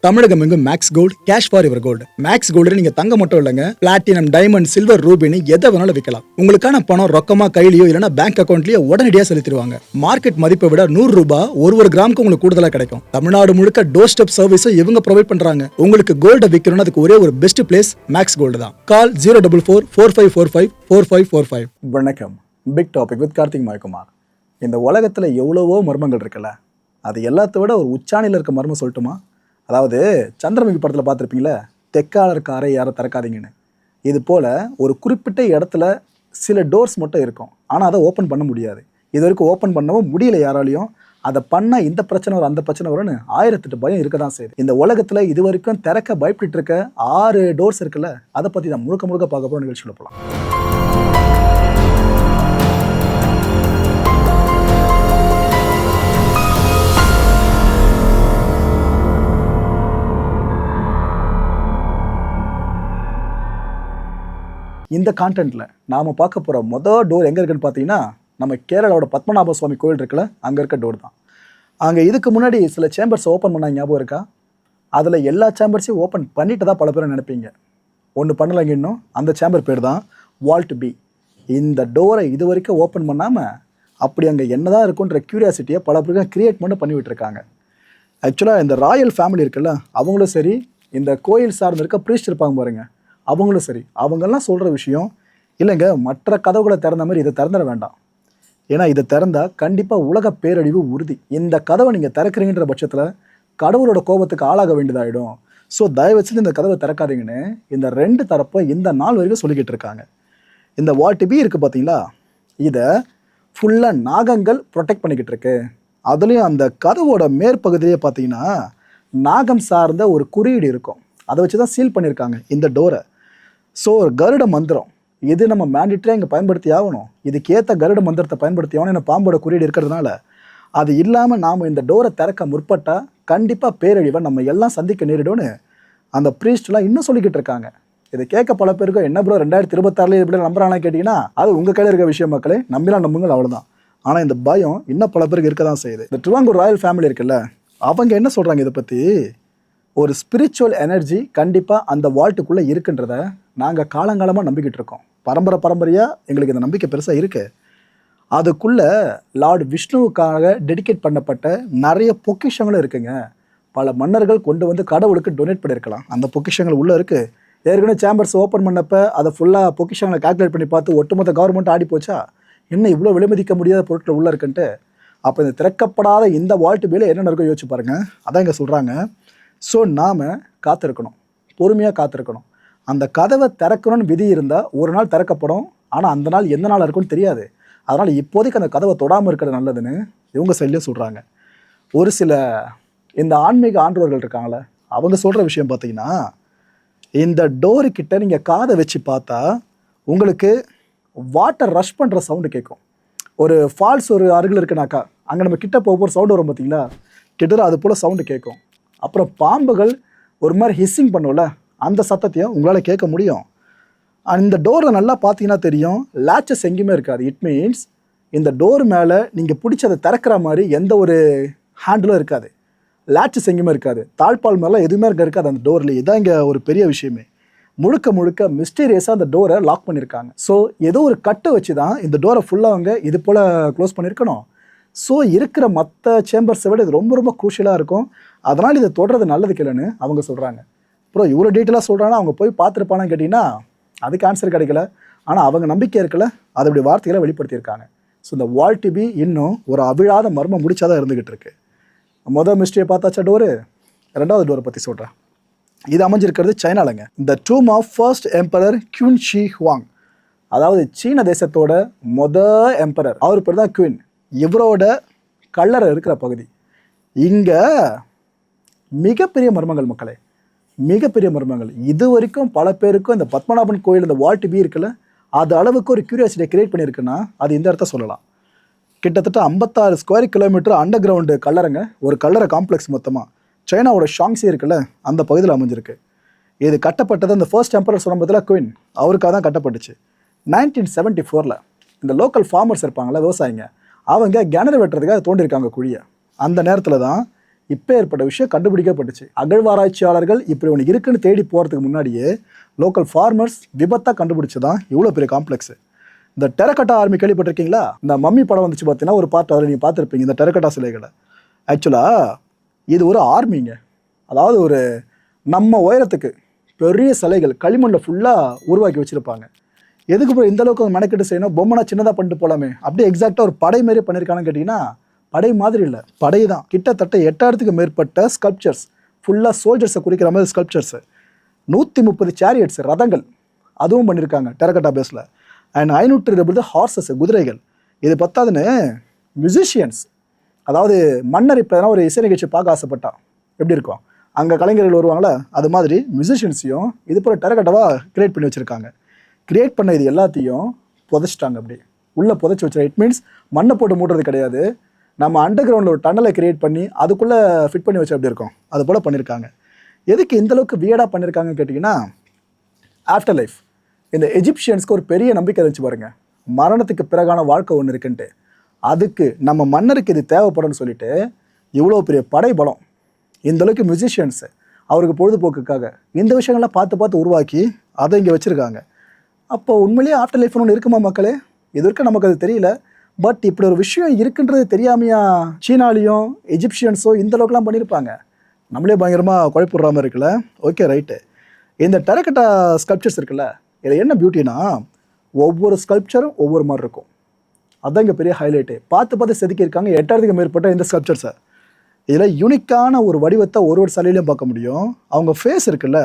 தமிழகம் எங்கும் Max Gold cash for your gold. Max Gold நீங்க தங்க மட்டும் இல்லைங்க, பிளாட்டினம், டைமண்ட், சில்வர், ரூபினி எதை வேணாலும் விற்கலாம். உங்களுக்கான பணம் ரொக்கமா கையிலயோ இல்லைன்னா பேங்க் அக்கௌண்ட்லயோ உடனடியாக செலுத்திடுவாங்க. மார்க்கெட் மதிப்பை விட 100 ரூபாய் ஒரு கிராமுக்கு உங்களுக்கு கூடுதலாக கிடைக்கும். தமிழ்நாடு முழுக்க டோர் ஸ்டெப் சர்வீஸும் இவங்க ப்ரொவைட் பண்றாங்க. உங்களுக்கு கோல்ட விற்கணும்னு அதுக்கு ஒரே ஒரு பெஸ்ட் பிளேஸ் மேக்ஸ் கோல்டு தான். கால் 04445454545. வணக்கம். Big topic with Karthik Mayakumar. இந்த உலகத்துல எவ்வளவோ மர்மங்கள் இருக்குல்ல, அது எல்லாத்த விட ஒரு உச்சாணியில் இருக்க மர்மம் சொல்லட்டுமா? அதாவது சந்திரமுகி படத்தில் பார்த்துருப்பீங்களே, தெற்காளர் காரை யாரை திறக்காதீங்கன்னு. இது போல் ஒரு குறிப்பிட்ட இடத்துல சில டோர்ஸ் மட்டும் இருக்கும், ஆனால் அதை ஓப்பன் பண்ண முடியாது. இது வரைக்கும் ஓப்பன் பண்ணவும் முடியல யாராலையும். அதை பண்ணால் இந்த பிரச்சனை வரும், அந்த பிரச்சனை வரும்னு 1008 பயம் இருக்க தான் செய்யுது. இந்த உலகத்தில் இது வரைக்கும் திறக்க பயப்பட்டு இருக்க 6 டோர்ஸ் இருக்குல்ல, அதை பற்றி தான் முழுக்க பார்க்க போகிற நிகழ்ச்சியில் போகலாம். இந்த கான்டென்ட்ல நாம பார்க்க போற மொதல் டோர் எங்க இருக்குன்னு பார்த்தீங்கன்னா, நம்ம கேரளாவோட பத்மநாப சுவாமி கோயில் இருக்குல்ல, அங்க இருக்க டோர் தான். அங்க இதுக்கு முன்னாடி சில சேம்பர்ஸ் ஓப்பன் பண்ண ஞாபகம் இருக்கா? அதுல எல்லா சேம்பர்ஸையும் ஓப்பன் பண்ணிட்டு தான் பல பேர் நினைப்பீங்க. ஒன்று பண்ணலைங்க இன்னும். அந்த சேம்பர் பேர் தான் வால்ட் பி. இந்த டோரை இது வரைக்கும் ஓப்பன் பண்ணாம அப்படி அங்கே என்னதான் இருக்குன்ற கியூரியாசிட்டியை பல பேருக்கு கிரியேட் பண்ணி விட்டுருக்காங்க. ஆக்சுவலாக இந்த ராயல் ஃபேமிலி இருக்குல்ல, அவங்களும் சரி, இந்த கோயில் சார்ந்து இருக்க ப்ரீஸ்ட் இருப்பாங்க பாருங்க, அவங்களும் சரி, அவங்கெல்லாம் சொல்கிற விஷயம் இல்லைங்க, மற்ற கதவுகளை திறந்த மாதிரி இதை திறந்துட வேண்டாம். ஏன்னா இதை திறந்தா கண்டிப்பாக உலக பேரழிவு உறுதி. இந்த கதவை நீங்கள் திறக்கிறீங்கன்ற பட்சத்தில் கடவுளோட கோபத்துக்கு ஆளாக வேண்டியதாகிடும். ஸோ தயவு செஞ்சு இந்த கதவை திறக்காதீங்கன்னு இந்த 2 தரப்பை இந்த நாள் வரைக்கும் சொல்லிக்கிட்டு இருக்காங்க. இந்த வால்ட் பி இருக்குது பார்த்தீங்களா, இதை ஃபுல்லாக நாகங்கள் ப்ரொடெக்ட் பண்ணிக்கிட்டு இருக்கு. அதுலேயும் அந்த கதவோட மேற்பகுதியே பார்த்தீங்கன்னா நாகம் சார்ந்த ஒரு குறியீடு இருக்கும். அதை வச்சு தான் சீல் பண்ணியிருக்காங்க இந்த டோரை. ஸோ ஒரு கருட மந்திரம் இது நம்ம மேண்டிட்டரியாக இங்கே பயன்படுத்தி ஆகணும். இதுக்கேற்ற கருட மந்திரத்தை பயன்படுத்தி ஆகணும். ஏன்னா பாம்போட குறியீடு இருக்கிறதுனால அது இல்லாமல் நாம் இந்த டோரை திறக்க முற்பட்டால் கண்டிப்பாக பேரழிவை நம்ம எல்லாம் சந்திக்க நேரிடும்னு அந்த ப்ரீஸ்ட்லாம் இன்னும் சொல்லிக்கிட்டு இருக்காங்க. இதை கேட்க பல பேருக்கு என்ன ப்ரோ 2026 எப்படி நம்புறானா கேட்டிங்கன்னா, அது உங்கள் கையில் இருக்க விஷயம் மக்களே, நம்பிலாம் நம்புங்கள், அவ்வளோதான். ஆனால் இந்த பயம் இன்னும் பல பேருக்கு இருக்க தான் செய்யுது. இந்த ட்ரிவாங்கூர் ராயல் ஃபேமிலி இருக்குல்ல, அவங்க என்ன சொல்கிறாங்க இதை பற்றி? ஒரு ஸ்பிரிச்சுவல் எனர்ஜி கண்டிப்பாக அந்த வால்ட்டுக்குள்ளே இருக்குன்றத நாங்கள் காலங்காலமாக நம்பிக்கிட்டு இருக்கோம். பரம்பரையாக எங்களுக்கு இந்த நம்பிக்கை பெருசாக இருக்குது. அதுக்குள்ளே லார்ட் விஷ்ணுவுக்காக டெடிகேட் பண்ணப்பட்ட நிறைய பொக்கிஷங்களும் இருக்குங்க. பல மன்னர்கள் கொண்டு வந்து கடவுளுக்கு டொனேட் பண்ணியிருக்கலாம். அந்த பொக்கிஷங்கள் உள்ளே இருக்குது. ஏற்கனவே சேம்பர்ஸ் ஓப்பன் பண்ணப்போ அதை ஃபுல்லாக பொக்கிஷங்களை கால்குலேட் பண்ணி பார்த்து ஒட்டுமொத்த கவர்மெண்ட் ஆடி போச்சா, என்ன இவ்வளோ விலைமதிக்க முடியாத பொருட்கள் உள்ளே இருக்குன்ட்டு. அப்போ இந்த திறக்கப்படாத இந்த வால்ட்டு மேலே என்னென்ன இருக்கோ யோசிச்சு பாருங்கள். அதான் இங்கே சொல்கிறாங்க. ஸோ நாம் காத்திருக்கணும், பொறுமையாக காத்திருக்கணும். அந்த கதவை திறக்கணும்னு விதி இருந்தால் ஒரு நாள் திறக்கப்படும். ஆனால் அந்த நாள் எந்த நாள் இருக்குன்னு தெரியாது. அதனால் இப்போதைக்கு அந்த கதவை தொடாமல் இருக்கிறது நல்லதுன்னு இவங்க சைட்லேயும் சொல்கிறாங்க. ஒரு சில இந்த ஆன்மீக ஆன்றோர்கள் இருக்காங்களே, அவங்க சொல்கிற விஷயம் பார்த்தீங்கன்னா, இந்த டோருக்கிட்ட நீங்கள் காதை வச்சு பார்த்தா உங்களுக்கு வாட்டர் ரஷ் பண்ணுற சவுண்டு கேட்கும். ஒரு ஃபால்ஸ் ஒரு அருகில் இருக்குனாக்கா அங்கே நம்ம கிட்ட போகிற சவுண்டு வரும் பார்த்தீங்களா, கிட்டத்தட்ட அது போல் சவுண்டு கேட்கும். அப்புறம் பாம்புகள் ஒரு மாதிரி ஹிஸ்ஸிங் பண்ணும்ல, அந்த சத்தத்தையும் உங்களால் கேட்க முடியும். இந்த டோரில் நல்லா பார்த்தீங்கன்னா தெரியும், லேச்சஸ் எங்கேயுமே இருக்காது. இட் மீன்ஸ் இந்த டோர் மேலே நீங்கள் பிடிச்சதை திறக்கிற மாதிரி எந்த ஒரு ஹேண்டிலும் இருக்காது. லேச்சஸ் எங்கேயுமே இருக்காது. தாழ்பால் மேலே எதுவுமே இருக்காது அந்த டோரில். இதான் இங்கே ஒரு பெரிய விஷயமே. முழுக்க மிஸ்டீரியஸாக அந்த டோரை லாக் பண்ணியிருக்காங்க. ஸோ ஏதோ ஒரு கட்டை வச்சு தான் இந்த டோரை ஃபுல்லாக அவங்க இது போல் க்ளோஸ் பண்ணியிருக்கணும். ஸோ இருக்கிற மற்ற சேம்பர்ஸை விட இது ரொம்ப க்ரூஷியலாக இருக்கும். அதனால் இதை தொடர்றது நல்லதுக்கு இல்லைன்னு அவங்க சொல்கிறாங்க. அப்புறம் இவ்வளோ டீட்டெயிலாக சொல்கிறாங்கன்னா அவங்க போய் பார்த்துருப்பானான்னு கேட்டிங்கன்னா அதுக்கு ஆன்சர் கிடைக்கல. ஆனால் அவங்க நம்பிக்கை இருக்கல, அதை இப்படி வார்த்தைகளை வெளிப்படுத்தியிருக்காங்க. ஸோ இந்த வால்ட் பி இன்னும் ஒரு அவிழாத மர்மம் முடிச்சாதான் இருந்துக்கிட்டு இருக்கு. மொதல் மிஸ்ட்ரியை பார்த்தாச்சா டோரு. 2வது டோரை பற்றி சொல்கிறேன். இது அமைஞ்சிருக்கிறது சைனாலங்க. இந்த tomb of first emperor Qin Shi Huang, அதாவது சீன தேசத்தோட எம்பரர், அவர் பேர் தான் குயின். இவரோட கல்லறை இருக்கிற பகுதி. இங்கே மிகப்பெரிய மர்மங்கள் மக்களே, மிகப்பெரிய மர்மங்கள். இது வரைக்கும் பல பேருக்கும் இந்த பத்மநாபன் கோயில் இந்த வால்ட் பி இருக்குல்ல, அது அளவுக்கு ஒரு கியூரியாசிட்டியை கிரியேட் பண்ணியிருக்குன்னா அது இந்த இடத்த சொல்லலாம். கிட்டத்தட்ட 56 ஸ்கொயர் கிலோமீட்டர் அண்டர் கிரவுண்டு கல்லறைங்க, ஒரு கல்லறை காம்ப்ளெக்ஸ் மொத்தமாக சைனாவோட ஷாங்ஸி இருக்குல்ல அந்த பகுதியில் அமைஞ்சிருக்கு. இது கட்டப்பட்டது அந்த ஃபர்ஸ்ட் எம்பரர் சொன்னபத்தில் குயின் அவருக்காக தான் கட்டப்பட்டுச்சு. 1974 இந்த லோக்கல் ஃபார்மர்ஸ் இருப்பாங்களே, விவசாயிங்க, அவங்க கிணறு வெட்டுறதுக்காக தோண்டியிருக்காங்க குழியை. அந்த நேரத்தில் தான் இப்போ ஏற்பட்ட விஷயம் கண்டுபிடிக்கப்பட்டுச்சு. அகழ்வாராய்ச்சியாளர்கள் இப்படி ஒன்று இருக்குன்னு தேடி போகிறதுக்கு முன்னாடியே லோக்கல் ஃபார்மர்ஸ் விபத்தாக கண்டுபிடிச்சதான் இவ்வளோ பெரிய காம்ப்ளெக்ஸ். இந்த டெரகட்டா ஆர்மி கேள்விப்பட்டிருக்கீங்களா? இந்த மம்மி படம் வந்துச்சு பார்த்தீங்கன்னா ஒரு பார்ட் அதில் நீங்கள் பார்த்துருப்பீங்க இந்த டெரகட்டா சிலைகளை. ஆக்சுவலாக இது ஒரு ஆர்மிங்க. அதாவது ஒரு நம்ம உயரத்துக்கு பெரிய சிலைகள் களிமண்ணில் ஃபுல்லாக உருவாக்கி வச்சுருப்பாங்க. எதுக்கு போய் இந்த அளவுக்கு மெனக்கெட்டு செய்யணும்? பொம்மைனா சின்னதாக பண்ணிட்டு போகலாமே. அப்படியே எக்ஸாக்டாக ஒரு படை மாரி பண்ணியிருக்கானு கேட்டிங்கன்னா படை மாதிரி இல்லை, படை தான். கிட்டத்தட்ட 8000க்கு மேற்பட்ட ஸ்கல்ப்சர்ஸ், ஃபுல்லாக சோல்ஜர்ஸை குறிக்கிற மாதிரி ஸ்கல்ப்சர்ஸு, 130 சேரியட்ஸ் ரதங்கள் அதுவும் பண்ணியிருக்காங்க டெரகட்டா பேஸில். அண்ட் 520 ஹார்சஸ் குதிரைகள். இது பத்தாதுன்னு மியூசிஷியன்ஸ், அதாவது மன்னர் இப்போ எதனா ஒரு இசை நிகழ்ச்சி பார்க்க ஆசைப்பட்டான் எப்படி இருக்கும், அங்கே கலைஞர்கள் வருவாங்களே அது மாதிரி மியூசிஷியன்ஸையும் இது போல் டெரகட்டாவாக கிரியேட் பண்ணி வச்சுருக்காங்க. கிரியேட் பண்ண இது எல்லாத்தையும் புதைச்சிட்டாங்க. அப்படி உள்ளே புதைச்சி வச்சுருக்காங்க. இட் மீன்ஸ் மண்ணை போட்டு மூடுறது கிடையாது, நம்ம அண்டர் கிரவுண்டில் ஒரு டன்னலை கிரியேட் பண்ணி அதுக்குள்ளே ஃபிட் பண்ணி வச்சு அப்படி இருக்கும், அது போல் பண்ணியிருக்காங்க. எதுக்கு இந்தளவுக்கு வியர்டாக பண்ணியிருக்காங்கன்னு கேட்டிங்கன்னா ஆஃப்டர் லைஃப். இந்த எஜிப்சியன்ஸ்க்கு ஒரு பெரிய நம்பிக்கை இருந்துச்சு பாருங்க, மரணத்துக்கு பிறகான வாழ்க்கை ஒன்று இருக்குன்ட்டு. அதுக்கு நம்ம மன்னருக்கு இது தேவைப்படும்னு சொல்லிட்டு இவ்வளோ பெரிய படை பலம், இந்தளவுக்கு மியூசிஷியன்ஸு அவருக்கு பொழுதுபோக்குக்காக இந்த விஷயங்கள்லாம் பார்த்து பார்த்து உருவாக்கி அதை இங்கே வச்சுருக்காங்க. அப்போ உண்மையிலேயே ஆஃப்டர் லைஃப்னு ஒன்று இருக்குமா மக்களே? இது வரைக்கும் நமக்கு அது தெரியல. பட் இப்படி ஒரு விஷயம் இருக்குன்றது தெரியாமையா சீனாலையும் எஜிப்சியன்ஸோ இந்த அளவுக்குலாம் பண்ணியிருப்பாங்க? நம்மளே பயங்கரமாக குழப்பிடுற மாதிரி இருக்குல்ல. Okay right. இந்த டெரகட்டா ஸ்கல்ப்சர்ஸ் இருக்குல்ல, இதில் என்ன பியூட்டினா ஒவ்வொரு ஸ்கல்ப்சரும் ஒவ்வொரு மாதிரி இருக்கும். அதுதான் இங்கே பெரிய ஹைலைட்டு. பார்த்து பார்த்து செதுக்கியிருக்காங்க 8000க்கு மேற்பட்ட இந்த ஸ்கல்ப்சர்ஸை. இதில் யூனிக்கான ஒரு வடிவத்தை ஒரு சிலையிலையும் பார்க்க முடியும். அவங்க ஃபேஸ் இருக்குல்ல,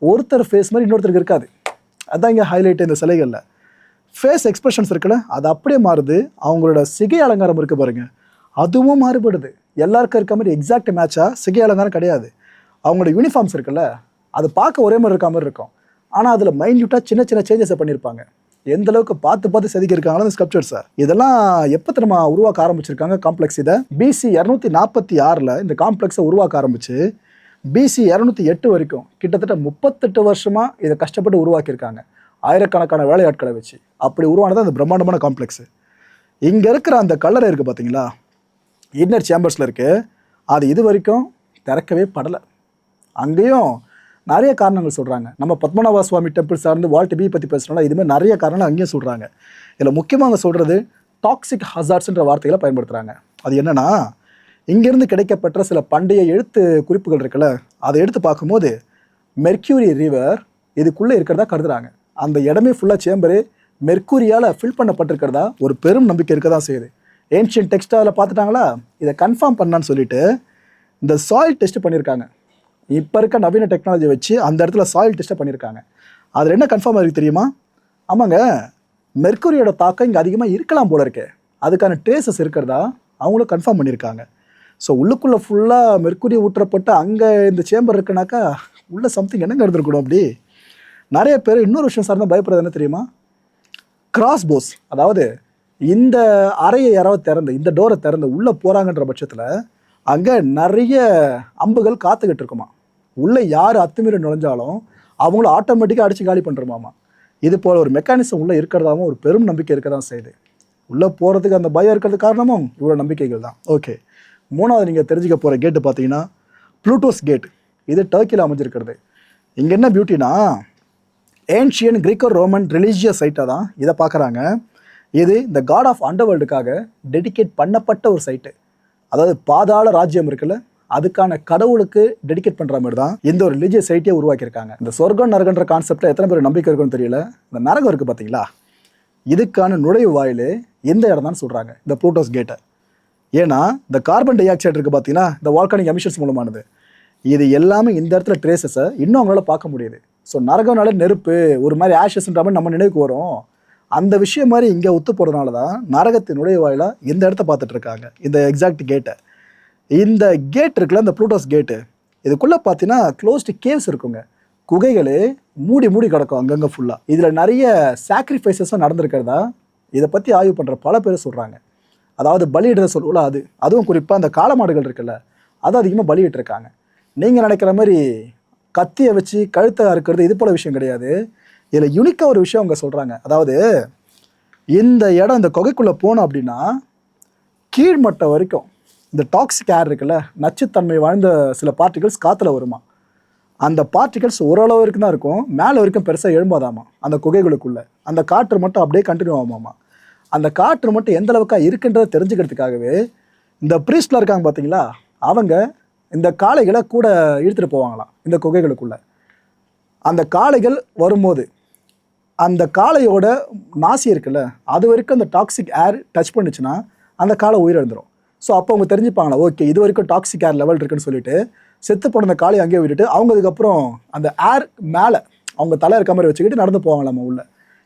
ஒருத்தர் ஃபேஸ் மாதிரி இன்னொருத்தருக்கு இருக்காது. அதுதான் இங்கே ஹைலைட்டு இந்த சிலைகளில். ஃபேஸ் எக்ஸ்பிரஷன்ஸ் இருக்குல்ல, அது அப்படியே மாறுது. அவங்களோட சிகை அலங்காரம் இருக்குது பாருங்கள், அதுவும் மாறுபடுது. எல்லாருக்கும் இருக்க மாதிரி எக்ஸாக்ட் மேட்சாக சிகை அலங்காரம் கிடையாது. அவங்களோட யூனிஃபார்ம்ஸ் இருக்குல்ல, அது பார்க்க ஒரே மாதிரி இருக்க மாதிரி இருக்கும். ஆனால் அதில் மைன்யூட்டாக சின்ன சின்ன சேஞ்சஸை பண்ணியிருப்பாங்க. எந்த அளவுக்கு பார்த்து பார்த்து செதுக்கியிருக்காங்களோ இந்த ஸ்கல்ப்சர்ஸை. இதெல்லாம் எப்போ நம்ம உருவாக்க ஆரம்பிச்சிருக்காங்க காம்ப்ளெக்ஸ்? இதை BC 246 இந்த காம்ப்ளெக்ஸை உருவாக்க ஆரம்பித்து BC 208 வரைக்கும் கிட்டத்தட்ட 38 வருஷமாக இதை கஷ்டப்பட்டு உருவாக்கியிருக்காங்க, ஆயிரக்கணக்கான வேலையாட்களை வச்சு. அப்படி உருவானது அந்த பிரம்மாண்டமான காம்ப்ளெக்ஸு. இங்கே இருக்கிற அந்த கல்லறை இருக்குது பார்த்தீங்களா, இன்னர் சேம்பர்ஸில் இருக்குது, அது இது வரைக்கும் திறக்கவே படலை. அங்கேயும் நிறைய காரணங்கள் சொல்கிறாங்க. நம்ம பத்மநாப சுவாமி டெம்பிள் சார்ந்து வால்ட் பி பற்றி பேசுகிறோம்னா இதுமாதிரி நிறைய காரணங்கள் அங்கேயும் சொல்கிறாங்க. இதில் முக்கியமாக அவங்க சொல்கிறது டாக்ஸிக் ஹசார்ட்ஸ்ன்ற வார்த்தைகளை பயன்படுத்துகிறாங்க. அது என்னென்னா, இங்கேருந்து கிடைக்கப்பட்ட சில பண்டைய எழுத்து குறிப்புகள் இருக்குல்ல, அதை எடுத்து பார்க்கும்போது மெர்க்யூரி ரிவர் இதுக்குள்ளே இருக்கிறதா கருதுகிறாங்க. அந்த இடமே ஃபுல்லாக சேம்பரு மெர்க்கூரியால் ஃபில் பண்ணப்பட்டிருக்கிறதா ஒரு பெரும் நம்பிக்கை இருக்க தான் செய்யுது. ஏன்ஷியன் டெக்ஸ்ட் அதில் பார்த்துட்டாங்களா, இதை கன்ஃபார்ம் பண்ணான்னு சொல்லிட்டு இந்த சாயில் டெஸ்ட் பண்ணியிருக்காங்க. இப்போ இருக்க நவீன டெக்னாலஜி வச்சு அந்த இடத்துல சாயில் டெஸ்ட்டை பண்ணியிருக்காங்க. அதில் என்ன கன்ஃபார்ம் ஆகிருக்கு தெரியுமா? ஆமாங்க, மெர்க்கூரியோட தாக்கம் இங்கே அதிகமாக இருக்கலாம் போல இருக்கே, அதுக்கான ட்ரேசஸ் இருக்கிறதா அவங்களும் கன்ஃபார்ம் பண்ணியிருக்காங்க. ஸோ உள்ளுக்குள்ளே ஃபுல்லாக மெர்க்கூரி ஊற்றப்பட்டு அங்கே இந்த சேம்பர் இருக்குனாக்கா உள்ள சம்திங் என்னங்க இருந்திருக்கணும். அப்படி நிறைய பேர் இன்னொரு விஷயம் சார்ந்த பயப்படுறது என்ன தெரியுமா? கிராஸ் போஸ். அதாவது இந்த அறையை யாராவது திறந்து இந்த டோரை திறந்து உள்ளே போகிறாங்கன்ற பட்சத்தில் அங்கே நிறைய அம்புகள் காத்துக்கிட்டு இருக்குமா. உள்ளே யார் அத்துமீறி நுழைஞ்சாலும் அவங்கள ஆட்டோமேட்டிக்காக அடித்து காலி பண்ணுறோமாமா. இது போல் ஒரு மெக்கானிசம் உள்ளே இருக்கிறதாவும் ஒரு பெரும் நம்பிக்கை இருக்க தான் செய்யுது. உள்ளே போகிறதுக்கு அந்த பயம் இருக்கிறது காரணமும் இவ்வளோ நம்பிக்கைகள் தான். ஓகே, மூணாவது நீங்கள் தெரிஞ்சுக்க போகிற கேட்டு பார்த்தீங்கன்னா ப்ளூட்டோஸ் கேட். இது டர்க்கியில் அமைஞ்சிருக்கிறது. இங்கே என்ன பியூட்டினா, ஏன்ஷியன் கிரீக்கோ ரோமன் ரிலீஜியஸ் சைட்டாக தான் இதை பார்க்குறாங்க. இது இந்த காட் ஆஃப் அண்டர்வேர்ல்டுக்காக டெடிகேட் பண்ணப்பட்ட ஒரு சைட்டு. அதாவது பாதாள ராஜ்யம் இருக்குல்ல, அதுக்கான கடவுளுக்கு டெடிகேட் பண்ணுற மாதிரி தான் இந்த ஒரு ரிலீஜியஸ் சைட்டே உருவாக்கியிருக்காங்க. இந்த சொர்க்கம் நரகன்ற கான்செப்டில் எத்தனை பேர் நம்பிக்கை இருக்குன்னு தெரியல. இந்த நரகம் இருக்குது பார்த்தீங்களா, இதுக்கான நுழைவு வாயில் இந்த இடம் தான் சொல்கிறாங்க, இந்த ப்ளூட்டோஸ் கேட்டை. ஏன்னா இந்த கார்பன் டை ஆக்சைடு இருக்குது பார்த்தீங்கன்னா, இந்த வால்கானிக் எமிஷன்ஸ் மூலமானது, இது எல்லாமே இந்த இடத்துல ட்ரேசஸை இன்னும் அவங்களால பார்க்க முடியுது. ஸோ நரகம்னால நெருப்பு ஒரு மாதிரி ஆஷஸ்ன்ற மாதிரி நம்ம நினைவுக்கு வரும். அந்த விஷயம் மாதிரி இங்கே ஒத்து போகிறதுனால தான் நரகத்தின் நுழைவாயில இந்த இடத்த பார்த்துட்டு இருக்காங்க, இந்த எக்ஸாக்ட் கேட்டை. இந்த கேட் இருக்குல்ல, இந்த ப்ளூட்டோஸ் கேட்டு, இதுக்குள்ளே பார்த்தீங்கன்னா க்ளோஸ்டு கேவ்ஸ் இருக்குங்க, குகைகளே மூடி மூடி கிடக்கும் அங்கங்கே ஃபுல்லாக. இதில் நிறைய சாக்ரிஃபைசஸும் நடந்திருக்கிறதா இதை பற்றி ஆய்வு பண்ணுற பல பேர் சொல்கிறாங்க. அதாவது பலியிடுற சொல்லுவோம்ல, அதுவும் குறிப்பாக அந்த காளமாடுகள் இருக்குல்ல, அது அதிகமாக பலியிட்டிருக்காங்க. நீங்கள் நினைக்கிற மாதிரி கத்தியை வச்சு கழுத்தை அறுக்கிறது இது போல் விஷயம் கிடையாது. இதில் யூனிக்காக ஒரு விஷயம் அவங்க சொல்கிறாங்க. அதாவது இந்த இடம், இந்த குகைக்குள்ளே போனோம் அப்படின்னா கீழ்மட்டம் வரைக்கும் இந்த டாக்ஸிக் ஏர் இருக்குல்ல, நச்சுத்தன்மை வாழ்ந்த சில பார்ட்டிகல்ஸ் காற்றுல வருமா. அந்த பார்ட்டிகல்ஸ் ஓரளவு வரைக்கும் தான் இருக்கும், மேலே வரைக்கும் பெருசாக எழும்பாதாமா அந்த குகைகளுக்குள்ளே. அந்த காற்று மட்டும் அப்படியே கண்டினியூ ஆகுமாமா. அந்த காற்று மட்டும் எந்த அளவுக்கா இருக்குன்றதை தெரிஞ்சுக்கிறதுக்காகவே இந்த ப்ரீஸ்ட்லாம் இருக்காங்க பார்த்தீங்களா, அவங்க இந்த காளைகளை கூட இழுத்துட்டு போவாங்களாம் இந்த குகைகளுக்குள்ளே. அந்த காளைகள் வரும்போது அந்த காளையோட நாசி இருக்குல்ல, அது வரைக்கும் அந்த டாக்ஸிக் ஏர் டச் பண்ணுச்சுன்னா அந்த காளை உயிரிழந்துடும். ஸோ அப்போ அவங்க தெரிஞ்சுப்பாங்களா, ஓகே இது வரைக்கும் டாக்ஸிக் ஏர் லெவல் இருக்குன்னு சொல்லிட்டு செத்து போன அந்த காளையை அங்கேயே விட்டுட்டு அவங்க அதுக்கப்புறம் அந்த ஏர் மேலே அவங்க தலை இருக்க மாதிரி வச்சுக்கிட்டு நடந்து போவாங்களாமா உள்ள.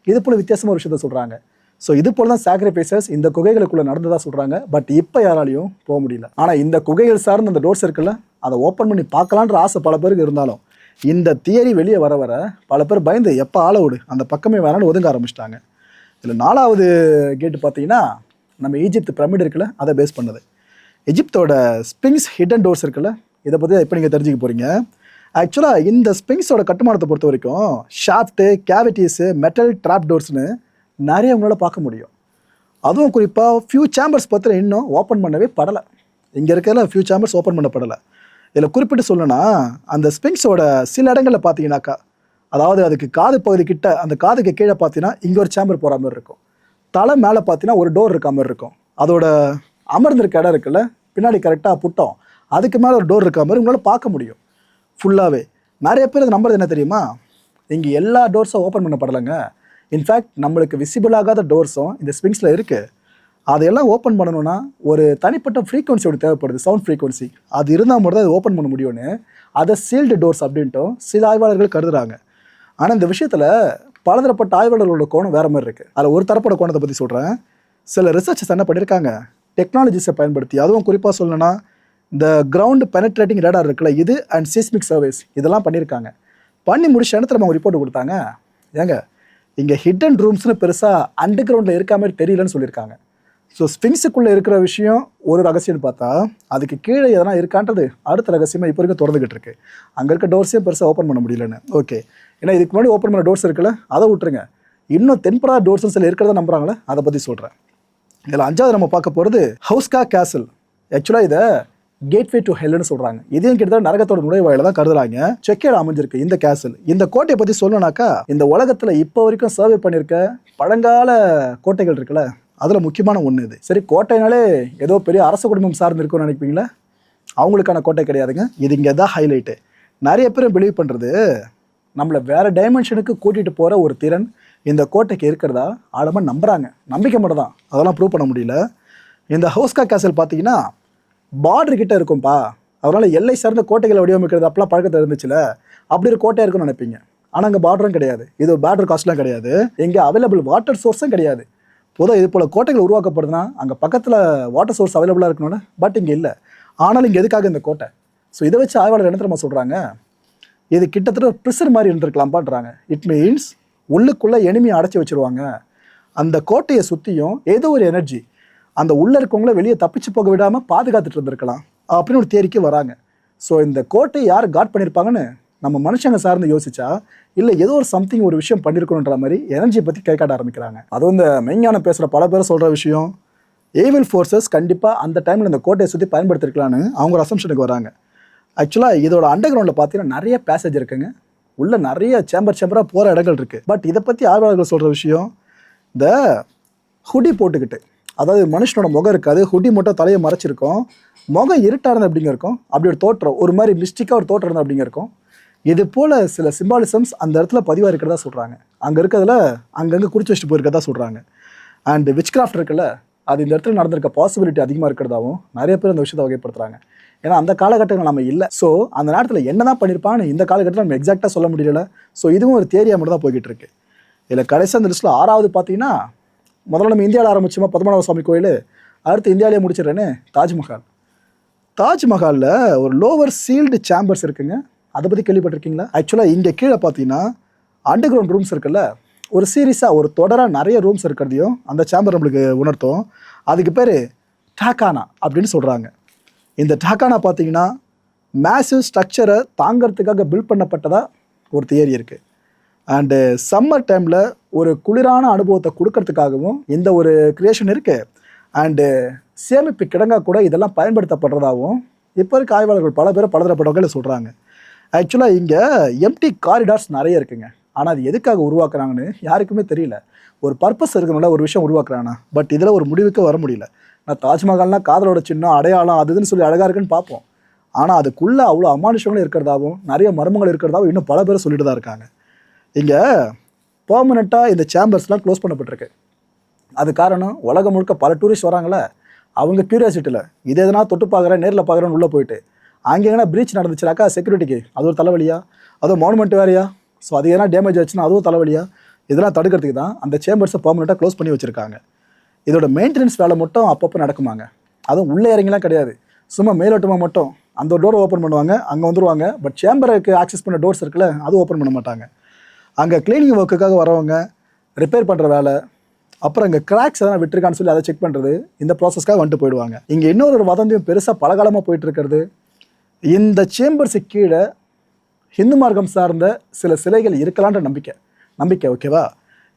இது போல் வித்தியாசமாக ஒரு விஷயத்த சொல்கிறாங்க. ஸோ இது போல தான் சாக்ரிஃபைசஸ் இந்த குகைகளுக்குள்ளே நடந்ததாக சொல்கிறாங்க. பட் இப்போ யாராலையும் போக முடியல. ஆனால் இந்த குகைகள் சார்ந்த அந்த டோர்ஸ் இருக்குல்ல, அதை ஓப்பன் பண்ணி பார்க்கலான்ற ஆசை பல பேருக்கு இருந்தாலும் இந்த தியரி வெளியே வர வர பல பேர் பயந்து எப்போ ஆள விடு அந்த பக்கமே வேணான்னு ஒதுங்க ஆரம்பிச்சிட்டாங்க. இதில் 4வது கேட்டு பார்த்தீங்கன்னா நம்ம ஈஜிப்த் பிரமிட் இருக்குல்ல, அதை பேஸ் பண்ணது. எஜிப்தோட ஸ்பிங்ஸ் ஹிடன் டோர்ஸ் இருக்குல்ல, இதை பற்றி இப்போ நீங்கள் தெரிஞ்சுக்க போகிறீங்க. ஆக்சுவலாக இந்த ஸ்பிங்ஸோட கட்டுமானத்தை பொறுத்த வரைக்கும் ஷாஃப்ட்டு, கேவிட்டிஸு, மெட்டல் ட்ராப் டோர்ஸ்னு நிறைய உங்களால் பார்க்க முடியும். அதுவும் குறிப்பாக ஃபியூ சேம்பர்ஸ் பற்றி இன்னும் ஓப்பன் பண்ணவே படலை. இங்கே இருக்கிற ஃபியூ சேம்பர்ஸ் ஓப்பன் பண்ணப்படலை. இதில் குறிப்பிட்டு சொல்லணும்னா அந்த ஸ்பிங்ஸோட சில இடங்களில் பார்த்தீங்கன்னாக்கா, அதாவது அதுக்கு காது பகுதி கிட்ட அந்த காதுக்கு கீழே பார்த்தீங்கன்னா இங்கே ஒரு சேம்பர் போகிற மாதிரி இருக்கும். தலை மேலே பார்த்தீங்கன்னா ஒரு டோர் இருக்க மாதிரி இருக்கும். அதோட அமர்ந்திருக்க இடம் இருக்குல்ல, பின்னாடி கரெக்டாக புட்டோம், அதுக்கு மேலே ஒரு டோர் இருக்க மாதிரி உங்களால் பார்க்க முடியும் ஃபுல்லாகவே. நிறைய பேர் அது நம்புறது என்ன தெரியுமா, இங்கே எல்லா டோர்ஸும் ஓப்பன் பண்ணப்படலைங்க. இன்ஃபேக்ட் நம்மளுக்கு விசிபிள் ஆகாத டோர்ஸும் இந்த ஸ்பிங்ஸில் இருக்குது. அதையெல்லாம் ஓப்பன் பண்ணணும்னா ஒரு தனிப்பட்ட ஃப்ரீக்வன்சியோட தேவைப்படுது, சவுண்ட் ஃப்ரீக்வன்சி. அது இருந்தால் மட்டும் தான் அதை ஓப்பன் பண்ண முடியும்னு அதை சீல்டு டோர்ஸ் அப்படின்ட்டும் சில ஆய்வாளர்கள் கருதுகிறாங்க. ஆனால் இந்த விஷயத்தில் பலதரப்பட்ட ஆய்வாளர்களோட கோணம் வேறு மாதிரி இருக்குது. அதில் ஒரு தரப்போட கோணத்தை பற்றி சொல்கிறேன். சில ரிசர்ச்சஸ் என்ன பண்ணியிருக்காங்க, டெக்னாலஜிஸை பயன்படுத்தி, அதுவும் குறிப்பாக சொல்லணும்னா இந்த கிரவுண்ட் பெனட்ரேட்டிங் ரேடார் இருக்குல்ல, இது அண்ட் சீஸ்மிக் சர்வேஸ் இதெல்லாம் பண்ணியிருக்காங்க. பண்ணி முடிச்ச இடத்துல அவங்க ரிப்போர்ட் கொடுத்தாங்க, ஏங்க இங்கே ஹிடன் ரூம்ஸ்னு பெருசாக அண்டர் கிரவுண்டில் இருக்க மாதிரி தெரியலன்னு சொல்லியிருக்காங்க. ஸோ ஸ்பிங்ஸுக்குள்ளே இருக்கிற விஷயம் ஒரு ரகசியம்னு பார்த்தா அதுக்கு கீழே எதனா இருக்கான்றது அடுத்த ரகசியமாக இப்போ வரைக்கும் திறந்துக்கிட்டு இருக்கு. அங்கே இருக்க டோர்ஸையும் பெருசாக ஓப்பன் பண்ண முடியலன்னு. ஓகே, ஏன்னா இதுக்கு முன்னாடி ஓப்பன் பண்ண டோர்ஸ் இருக்குல்ல, அதை விட்டுருங்க. இன்னும் தென்படாத டோர்ஸ்னு சில இருக்கிறத நம்புறாங்களே, அதை பற்றி சொல்கிறேன். இதில் 5வது நம்ம பார்க்க போகிறது ஹவுஸ்கா கேசல். ஆக்சுவலாக இதை கேட்வே டு ஹெல்னு சொல்கிறாங்க. இதையும் கிட்டத்தட்ட நரகத்தோட நுழைவாயில தான் கருதுறாங்க. செக்கேடு அமைஞ்சிருக்கு இந்த கேசல். இந்த கோட்டையை பற்றி சொல்லணும்னாக்கா, இந்த உலகத்தில் இப்போ வரைக்கும் சர்வே பண்ணியிருக்க பழங்கால கோட்டைகள் இருக்குல்ல, அதில் முக்கியமான ஒன்று இது. சரி, கோட்டைனாலே ஏதோ பெரிய அரச குடும்பம் சார்ந்து இருக்கும்னு நினைப்பீங்களா? அவங்களுக்கான கோட்டை கிடையாதுங்க. இது இங்கே தான் ஹைலைட்டு. நிறைய பேர் பிலீவ் பண்ணுறது நம்மளை வேறு டைமென்ஷனுக்கு கூட்டிகிட்டு போகிற ஒரு திறன் இந்த கோட்டைக்கு இருக்கிறதா ஆழமாக நம்புகிறாங்க. நம்பிக்கை மட்டும் தான், அதெல்லாம் ப்ரூவ் பண்ண முடியல. இந்த ஹவுஸ்கா கேசல் பார்த்தீங்கன்னா பார்டர் கிட்ட இருக்கும்பா, அதனால் எல்லை சார்ந்த கோட்டைகளை வடிவமைக்கிறது அப்பெல்லாம் பழக்கத்தில் இருந்துச்சுல, அப்படி ஒரு கோட்டையாக இருக்குன்னு நினைப்பீங்க. ஆனால் அங்கே பார்டரும் கிடையாது, இது ஒரு பார்டர் காஸ்ட்லாம் கிடையாது, இங்கே அவைலபிள் வாட்டர் சோர்ஸும் கிடையாது. பொதுவாக இது போல் கோட்டைகள் உருவாக்கப்படுதுன்னா அங்கே பக்கத்தில் வாட்டர் சோர்ஸ் அவைலபிளாக இருக்கணும்னு, பட் இங்கே இல்லை. ஆனாலும் இங்கே எதுக்காக இந்த கோட்டை? ஸோ இதை வச்சு ஆய்வாளர் என்ன தெரியுமா சொல்கிறாங்க, இது கிட்டத்தட்ட ஒரு ப்ரிசர் மாதிரி இருந்திருக்கலாம்பான்றாங்க. இட் மீன்ஸ் உள்ளுக்குள்ளே எனிமையை அடைச்சி வச்சுருவாங்க. அந்த கோட்டையை சுற்றியும் ஏதோ ஒரு எனர்ஜி அந்த உள்ளே இருக்கவங்கள வெளியே தப்பிச்சு போக விடாமல் பாதுகாத்துட்டு இருந்திருக்கலாம் அப்படின்னு ஒரு தேரிக்கு வராங்க. ஸோ இந்த கோட்டையை யார் காட் பண்ணியிருப்பாங்கன்னு நம்ம மனுஷங்க சார்ந்து யோசிச்சா, இல்லை ஏதோ ஒரு சம்திங் ஒரு விஷயம் பண்ணியிருக்கணுன்ற மாதிரி எனர்ஜியை பற்றி கை காட்ட ஆரம்பிக்கிறாங்க. அதுவும் இந்த மெய்ஞானம் பேசுகிற பல பேர் சொல்கிற விஷயம், ஏவில் ஃபோர்ஸஸ் கண்டிப்பாக அந்த டைமில் இந்த கோட்டையை சுற்றி பயன்படுத்திருக்கலான்னு அவங்க ஒரு அசம்ஷனுக்கு வராங்க. ஆக்சுவலாக இதோட அண்டர் கிரவுண்டில் பார்த்தீங்கன்னா நிறைய பேசேஜ் இருக்குங்க, உள்ள நிறைய சேம்பராக போகிற இடங்கள் இருக்குது. பட் இதை பற்றி ஆய்வாளர்கள் சொல்கிற விஷயம், இந்த ஹுடி போட்டுக்கிட்டு, அதாவது மனுஷனோட முகம் இருக்காது, ஹுடி மட்டும் தலையை மறைச்சிருக்கும், முகம் இருட்டாக இருந்தது அப்படிங்க இருக்கும், அப்படி ஒரு தோற்றம், ஒரு மாதிரி மிஸ்டிக்காக ஒரு தோற்றம் இருந்தது அப்படிங்க இருக்கும். இது போல் சில சிம்பாலிசம்ஸ் அந்த இடத்துல பதிவாக இருக்கிறதா சொல்கிறாங்க. அங்கே இருக்கிறதுல அங்கங்கே குறித்து வச்சுட்டு போயிருக்கிறதா சொல்கிறாங்க. அண்ட் விச் கிராஃப்ட் இருக்குல்ல, அது இந்த இடத்துல நடந்திருக்க பாசிபிலிட்டி அதிகமாக இருக்கிறதாவும் நிறைய பேர் அந்த விஷயத்தை வகைப்படுத்துகிறாங்க. ஏன்னா அந்த காலகட்டங்கள் நம்ம இல்லை. ஸோ அந்த நேரத்தில் என்ன தான் பண்ணியிருப்பான்னு இந்த காலகட்டத்தில் நம்ம எக்ஸாக்டாக சொல்ல முடியல. ஸோ இதுவும் ஒரு தேரியாக மட்டும் தான் போய்கிட்டு இருக்கு. இதில் கடைசி அந்த லிஸ்ட்டில் 6வது பார்த்தீங்கன்னா, முதல்ல நம்ம இந்தியாவில் ஆரம்பிச்சோமா பத்மநாப சுவாமி கோயில், அடுத்து இந்தியாவிலே முடிச்சிடறேன்னு தாஜ்மஹால். தாஜ்மஹாலில் ஒரு லோவர் சீல்டு சேம்பர்ஸ் இருக்குங்க, அதை பற்றி கேள்விப்பட்டிருக்கீங்களா? ஆக்சுவலாக இங்கே கீழே பார்த்தீங்கன்னா அண்டர் கிரவுண்ட் ரூம்ஸ் இருக்குல்ல, ஒரு சீரீஸாக ஒரு தொடராக நிறைய ரூம்ஸ் இருக்கிறதையும் அந்த சேம்பர் நம்மளுக்கு உணர்த்தும். அதுக்கு பேர் டாக்கானா அப்படின்னு சொல்கிறாங்க. இந்த டாக்கானா பார்த்தீங்கன்னா மேசிவ் ஸ்ட்ரக்சரை தாங்கிறதுக்காக பில்ட் பண்ணப்பட்டதாக ஒரு தியரி இருக்குது. அண்டு சம்மர் டைமில் ஒரு குளிரான அனுபவத்தை கொடுக்கறதுக்காகவும் இந்த ஒரு கிரியேஷன் இருக்குது. அண்டு சேமிப்பு கிடங்கா கூட இதெல்லாம் பயன்படுத்தப்படுறதாகவும் இப்போ இருக்க ஆய்வாளர்கள் பல பேர் பலதரப்பட்டவர்கள் சொல்கிறாங்க. ஆக்சுவலாக இங்கே எம்டி காரிடார்ஸ் நிறைய இருக்குங்க. ஆனால் அது எதுக்காக உருவாக்குறாங்கன்னு யாருக்குமே தெரியல. ஒரு பர்பஸ் இருக்கணும்ல, ஒரு விஷயம் உருவாக்குறாங்கன்னா. பட் இதில் ஒரு முடிவுக்கு வர முடியல. நான் தாஜ்மஹால்னால் காதலோட சின்னம், அடையாளம், அதுன்னு சொல்லி அழகாக இருக்குன்னு பார்ப்போம். ஆனால் அதுக்குள்ளே அவ்வளோ அமானுஷங்களும் இருக்கிறதாகவும் நிறைய மர்மங்கள் இருக்கிறதாகவும் இன்னும் பல பேர் சொல்லிட்டு தான் இருக்காங்க. இங்கே பெர்மனெண்ட்டாக இந்த சேம்பர்ஸ்லாம் க்ளோஸ் பண்ணப்பட்டிருக்கு. அது காரணம் உலகம் முழுக்க பல டூரிஸ்ட் வராங்களே, அவங்க க்யூரியாசிட்டியில் இது எதனா தொட்டு பார்க்குறேன், நேரில் பார்க்குறேன்னு உள்ளே போயிட்டு அங்கே எங்கன்னா ப்ரீச் நடந்துச்சுனாக்கா செக்யூரிட்டிக்கு அது ஒரு தலைவலியா, அதுவும் மோனுமெண்ட் வேறையா, ஸோ அது எதனா டேமேஜ் ஆச்சுன்னா அதுவும் தலைவலியா, இதெல்லாம் தடுக்கிறதுக்கு தான் அந்த சேம்பர்ஸை பெர்மனெண்ட்டாக க்ளோஸ் பண்ணி வச்சுருக்காங்க. இதோட மெயின்டெனன்ஸ் வேலை மட்டும் அப்பப்போ நடக்குமாங்க. அதுவும் உள்ளே இறங்கிலாம் கிடையாது, சும்மா மேலோட்டமாக மட்டும் அந்த டோரை ஓப்பன் பண்ணுவாங்க, அங்கே வந்துடுவாங்க. பட் சேம்பருக்கு ஆக்சஸ் பண்ண டோர்ஸ் இருக்குல்ல, அதுவும் ஓப்பன் பண்ண மாட்டாங்க. அங்கே க்ளீனிங் ஒர்க்குக்காக வரவங்க, ரிப்பேர் பண்ணுற வேலை, அப்புறம் இங்கே கிராக்ஸ் எதனா விட்டுருக்கான்னு சொல்லி அதை செக் பண்ணுறது, இந்த ப்ராசஸ்க்காக வந்துட்டு போயிடுவாங்க. இங்கே இன்னொரு வதந்தியும் பெருசாக பலகாலமாக போயிட்டு இருக்கிறது, இந்த சேம்பர்ஸுக்கு கீழே ஹிந்து மார்க்கம் சார்ந்த சில சிலைகள் இருக்கலான்ற நம்பிக்கை ஓகேவா.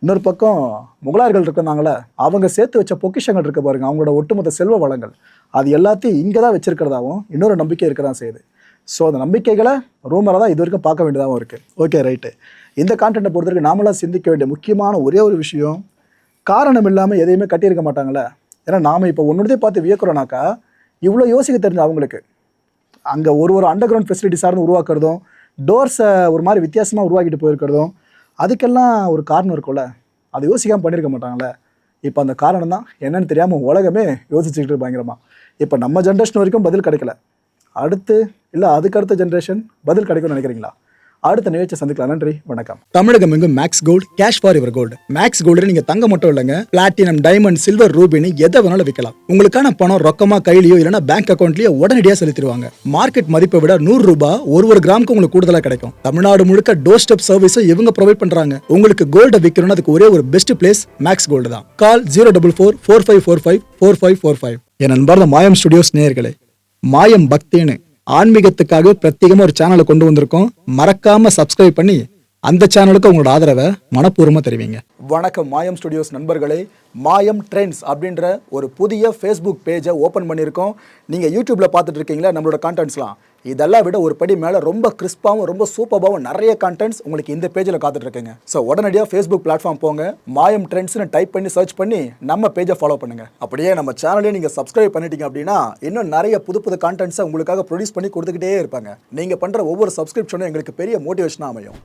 இன்னொரு பக்கம் முகலாயர்கள் இருக்கிறாங்களே, அவங்க சேர்த்து வச்ச பொக்கிஷங்கள் இருக்க பாருங்க, அவங்களோட ஒட்டுமொத்த செல்வ வளங்கள், அது எல்லாத்தையும் இங்கே தான் வச்சிருக்கிறதாவும் இன்னொரு நம்பிக்கை இருக்க தான் செய்யுது. ஸோ அந்த நம்பிக்கைகளை ரூமராக தான் இது வரைக்கும் பார்க்க வேண்டியதாகவும் இருக்குது. Okay right. இந்த கான்டென்ட்டை பொறுத்தவரைக்கும் நாமளாக சிந்திக்க வேண்டிய முக்கியமான ஒரே ஒரு விஷயம், காரணம் இல்லாமல் எதையுமே கட்டியிருக்க மாட்டாங்களே. ஏன்னா நாம் இப்போ ஒன்றுதே பார்த்து வியக்கிறோனாக்கா, இவ்வளோ யோசிக்க தெரிஞ்ச அவங்களுக்கு அங்கே ஒரு அண்டர் கிரவுண்ட் ஃபெசிலிட்டி சார்ந்து உருவாக்குறதும், டோர்ஸை ஒரு மாதிரி வித்தியாசமாக உருவாக்கிட்டு போயிருக்கிறதும், அதுக்கெல்லாம் ஒரு காரணம் இருக்கும்ல, அதை யோசிக்காமல் பண்ணியிருக்க மாட்டாங்களே. இப்போ அந்த காரணம் தான் என்னன்னு தெரியாமல் உலகமே யோசிச்சுக்கிட்டு பயங்கரமாக. இப்போ நம்ம ஜென்ரேஷன் வரைக்கும் பதில் கிடைக்கல, அடுத்து இல்லை அதுக்கு அடுத்த ஜென்ரேஷன் பதில் கிடைக்கும்னு நினைக்கிறீங்களா? அடுத்த நிகழ்ச்சி சந்திக்கலாம். நன்றி, வணக்கம். தமிழகம் எங்கும் Max Gold, cash for your gold. Max Gold நீங்க தங்க மட்டும் இல்லைங்க, பிளாட்டினம், டைமண்ட், சில்வர், ரூபினி எதை வேணாலும் விற்கலாம். உங்களுக்கான பணம் ரொக்கமா கையிலயோ இல்லைன்னா பேங்க் அக்கௌண்ட்லயோ உடனடியாக செலுத்திடுவாங்க. மார்க்கெட் மதிப்பை விட 100 ரூபாய் ஒரு கிராமுக்கு உங்களுக்கு கூடுதலாக கிடைக்கும். தமிழ்நாடு முழுக்க டோர் ஸ்டெப் சர்வீஸும் இவங்க ப்ரொவைட் பண்றாங்க. உங்களுக்கு கோல்டை விற்கணும்னு அதுக்கு ஒரே ஒரு பெஸ்ட் பிளேஸ் மேக்ஸ் கோல்டு தான். கால் 04445454545. என் அன்பார்ந்த மாயம் ஸ்டுடியோஸ் நேயர்களே, மாயம் பக்தின்னு ஆன்மீகத்துக்காக பிரத்யேகமாக ஒரு சேனலை கொண்டு வந்திருக்கோம். மறக்காம சப்ஸ்கிரைப் பண்ணி அந்த சேனலுக்கு உங்களோட ஆதரவை மனப்பூர்வமாக தெரிவிங்க. வணக்கம் மாயம் ஸ்டுடியோஸ் நண்பர்களே. மாயம் ட்ரெண்ட்ஸ் அப்படின்ற ஒரு புதிய ஃபேஸ்புக் பேஜை ஓப்பன் பண்ணியிருக்கோம். நீங்கள் யூடியூப்பில் பார்த்துட்டு இருக்கீங்களா நம்மளோட கான்டென்ட்ஸ்லாம், இதெல்லாம் விட ஒரு படி மேலே ரொம்ப கிறிஸ்பாகவும் ரொம்ப சூப்பராகவும் நிறைய கான்டென்ட்ஸ் உங்களுக்கு இந்த பேஜில் காத்துட்ருக்குங்க. ஸோ உடனடியாக ஃபேஸ்புக் பிளாட்ஃபார்ம் போங்க, மாயம் ட்ரெண்ட்ஸ்னு டைப் பண்ணி சர்ச் பண்ணி நம்ம பேஜை ஃபாலோ பண்ணுங்கள். அப்படியே நம்ம சேனலையும் நீங்கள் சப்ஸ்கிரைப் பண்ணிட்டீங்க அப்படின்னா இன்னும் நிறைய புது கான்டென்ட்ஸை உங்களுக்காக ப்ரொடியூஸ் பண்ணி கொடுத்துக்கிட்டே இருப்பாங்க. நீங்கள் பண்ணுற ஒவ்வொரு சப்ஸ்கிரிப்ஷனும் எங்களுக்கு பெரிய மோட்டிவேஷனாக அமையும்.